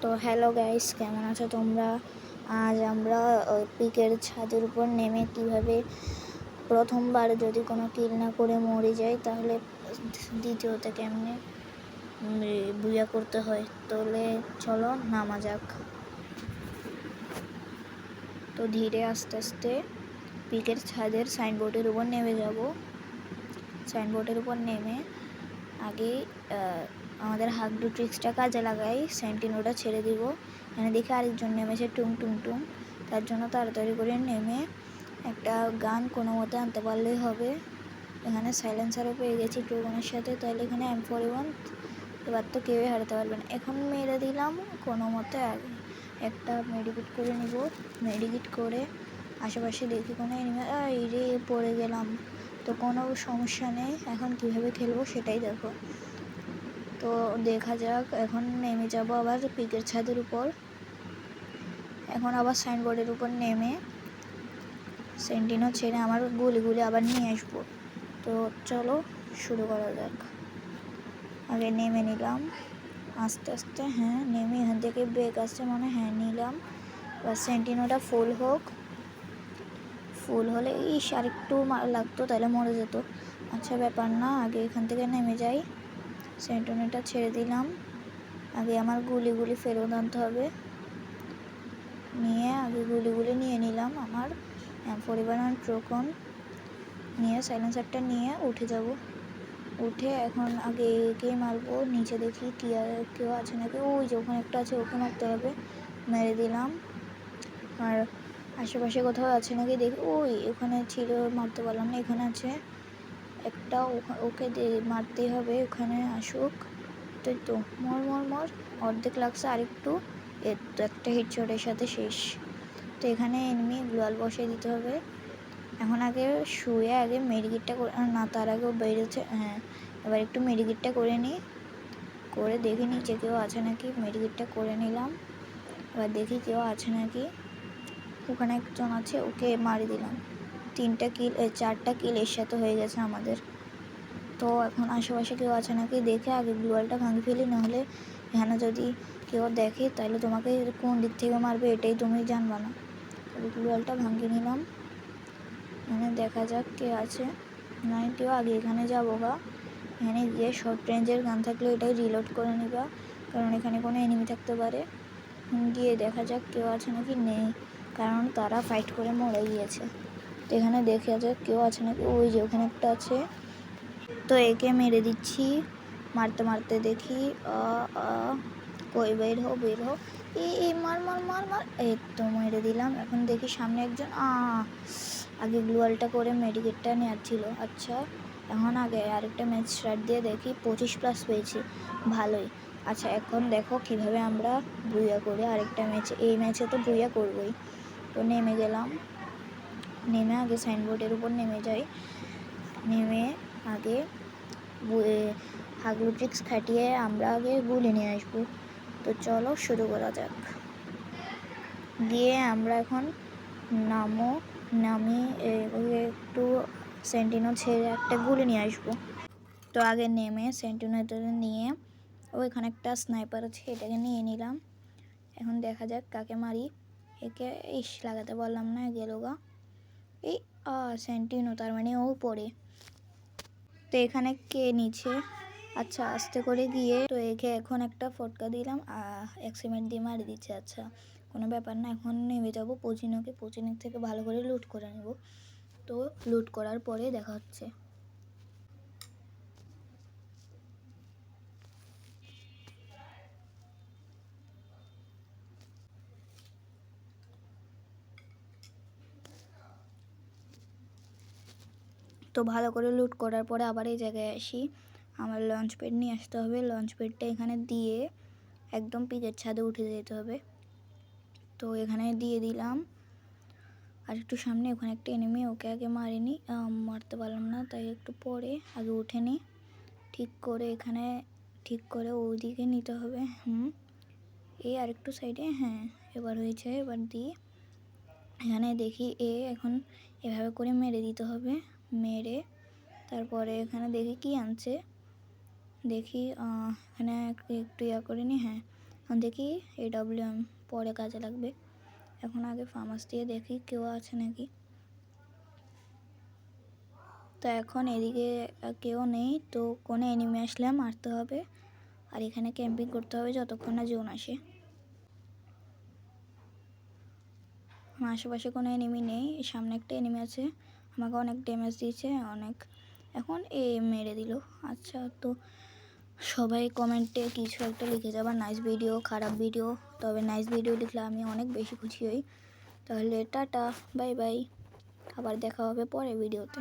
তো hello guys, কেমন আছো তোমরা? আজ আমরা পিকের ছাদের উপর নেমে কিভাবে প্রথমবার যদি কোনো কিল না করে মরে যায় তাহলে দ্বিতীয়তে কেমনে বুয়া করতে হয়, তাহলে চলো নামা যাক। তো ধীরে আস্তে আস্তে পিকের ছাদের সাইনবোর্ডের উপর নেমে যাব। সাইনবোর্ডের উপর নেমে আগে আমাদের হাগডু ট্রিক্সটা কাজে লাগাই, সেন্টিনোটা ছেড়ে দিব। এখানে দেখে আরেকজন নেমেছে টুং টুং টুং, তার জন্য তাড়াতাড়ি করে নেমে একটা গান কোনো মতে আনতে পারলেই হবে। এখানে সাইলেন্সারও পেয়ে গেছি ট্রুগনের সাথে, তাহলে এখানে M41 এবার তো কেউই হারাতে পারবে না। এখন মেরে দিলাম কোনো মতে, একটা মেডিকেট করে নিব। মেডিকেট করে আশেপাশে দেখি কোনো এনিমি, এই রে পড়ে গেলাম। তো কোনো সমস্যা নেই, এখন কীভাবে খেলবো সেটাই দেখো। তো দেখা যাক, এখন নেমে যাব আবার পিকের ছাদের উপর। এখন আবার সাইনবোর্ডের উপর নেমে সেন্টিনো ছেড়ে আমার গুলি আবার নিয়ে আসবো। তো চলো শুরু করা যাক। আগে নেমে নিলাম আস্তে আস্তে, হ্যাঁ নেমে এখান থেকে ব্রেক আসছে মনে, হ্যাঁ নিলাম। এবার সেন্টিনোটা ফুল হোক, ফুল হলে আর একটু লাগতো তাহলে মরে যেত। আচ্ছা ব্যাপার না, আগে এখান থেকে নেমে যাই। সেন্টিনোটা ছেড়ে দিলাম, আগে আমার গুলি ফেরত আনতে হবে। নিয়ে আগে গুলি নিয়ে নিলাম আমার M41 ট্রুগন নিয়ে, সাইলেন্সারটা নিয়ে উঠে যাব। উঠে এখন আগে একেই মারবো, নিচে দেখি কি কেউ আছে নাকি। ওই যে ওখানে একটা আছে, ওকে মারতে হবে। মেরে দিলাম। আর আশেপাশে কোথাও আছে নাকি দেখি, ওই ওখানে ছিল, মারতে পারলাম না। এখানে আছে একটা, ওকে মারতেই হবে, ওখানে আসুক। তো মর অর্ধেক লাগছে, আরেকটু, এর তো একটা হিটশটের সাথে শেষ। তো এখানে এনিমি গ্লোয়াল বসিয়ে দিতে হবে। এখন আগে শুয়ে আগে মেডিকেটটা করে, না তার আগেও বেড়েছে, হ্যাঁ এবার একটু মেডিকেটটা করে নিই, করে দেখি নিচে কেউ আছে নাকি। মেডিকেটটা করে নিলাম, এবার দেখি কেউ আছে নাকি। ওখানে একজন আছে, ওকে মারি দিলাম। 4টা কিল এর সাথে হয়ে গেছে আমাদের। তো এখন আশেপাশে কেউ আছে নাকি দেখে আগে গ্লোয়ালটা ভাঙি ফেলি, নাহলে এখানে যদি কেউ দেখে তাহলে তোমাকে কোন দিক থেকে মারবে এটাই তুমি জানবা না। তবে গ্লোয়ালটা ভাঙিয়ে নিলাম। এখানে দেখা যাক কে আছে, নাই কেউ। আগে এখানে যাবো গা, এখানে গিয়ে শর্ট রেঞ্জের গান থাকলে এটাই রিলোড করে নিবা, কারণ এখানে কোনো এনিমি থাকতে পারে। গিয়ে দেখা যাক কেউ আছে নাকি, নেই, কারণ তারা ফাইট করে মরে গিয়েছে। তো এখানে দেখা যাক কেউ আছে নাকি, ওই যে ওখানে একটা আছে। তো একে মেরে দিচ্ছি, মারতে মারতে দেখি কই বের হো, এই মার, এই তো মেরে দিলাম। এখন দেখি সামনে একজন, আগে গ্লুয়ালটা করে মেডিকেটটা নেওয়ার ছিল। আচ্ছা এখন আগে আরেকটা ম্যাচ স্টার্ট দিয়ে দেখি, 25+ পেয়েছি, ভালোই। আচ্ছা এখন দেখো কিভাবে আমরা বুইয়া করি আরেকটা ম্যাচে। এই ম্যাচে তো বুইয়া করবই। তো নেমে গেলাম, নেমে আগে সাইনবোর্ডের উপর নেমে যাই। নেমে আগে হাগলু ট্রিক্স খাটিয়ে আমরা আগে গুলি নিয়ে আসবো। তো চলো শুরু করা যাক। গিয়ে আমরা এখন নামি একটু সেন্টিনো ছেড়ে একটা গুলি নিয়ে আসবো। তো আগে নেমে সেন্টিনোটা নিয়ে, ওইখানে একটা স্নাইপার আছে, এটাকে নিয়ে নিলাম। এখন দেখা যাক কাকে মারি। একে লাগাতে পারলাম না, গেল গা। এই সেন্টিনো, তার মানে ও পড়ে। তো এখানে কে নিচে, আচ্ছা আস্তে করে গিয়ে তো একে এখন একটা ফটকা দিলাম, এক্সিমেন্ট দিয়ে মারি দিচ্ছে। আচ্ছা কোনো ব্যাপার না, এখন নেমে যাবো পচিনক থেকে ভালো করে লুট করে নেব। তো লুট করার পরে দেখা হচ্ছে। তো ভালো করে লুট করার পরে আবার এই জায়গায় আসি, আমার লঞ্চ প্যাড নিয়ে আসতে হবে। লঞ্চ প্যাডটা এখানে দিয়ে একদম পিকের ছাদে উঠে যেতে হবে। তো এখানে দিয়ে দিলাম, আর একটু সামনে ওখানে একটা এনিমি, ওকে আগে মারিনি, মারতে পারলাম না, তাই একটু পরে আগে উঠে নিই। ঠিক করে এখানে ঠিক করে ওইদিকে নিতে হবে। এই আরেকটু সাইডে, হ্যাঁ এবার হয়েছে। এবার দিয়ে এখানে দেখি এখন এভাবে করে মেরে দিতে হবে। মেরে তারপরে এখানে দেখি কি আনছে, দেখি এখানে একটু করে নি, হ্যাঁ এখন দেখি AWM পরে কাজে লাগবে। এখন আগে ফার্মাস দিয়ে দেখি কেউ আছে নাকি। তো এখন এদিকে কেউ নেই, তো কোনো এনিমি আসলে মারতে হবে আর এখানে ক্যাম্পিং করতে হবে যতক্ষণ না জোন আসে। আশেপাশে কোনো এনিমি নেই, সামনে একটা এনিমি আছে, আমাকে অনেক ড্যামেজ দিয়েছে অনেক, এখন মেরে দিল। আচ্ছা, তো সবাই কমেন্টে কিছু একটা লিখে যাবা, নাইস ভিডিও, খারাপ ভিডিও। তবে নাইস ভিডিও লিখলে আমি অনেক বেশি খুশি হই। তাহলে টাটা, বাই বাই, আবার দেখা হবে পরে ভিডিওতে।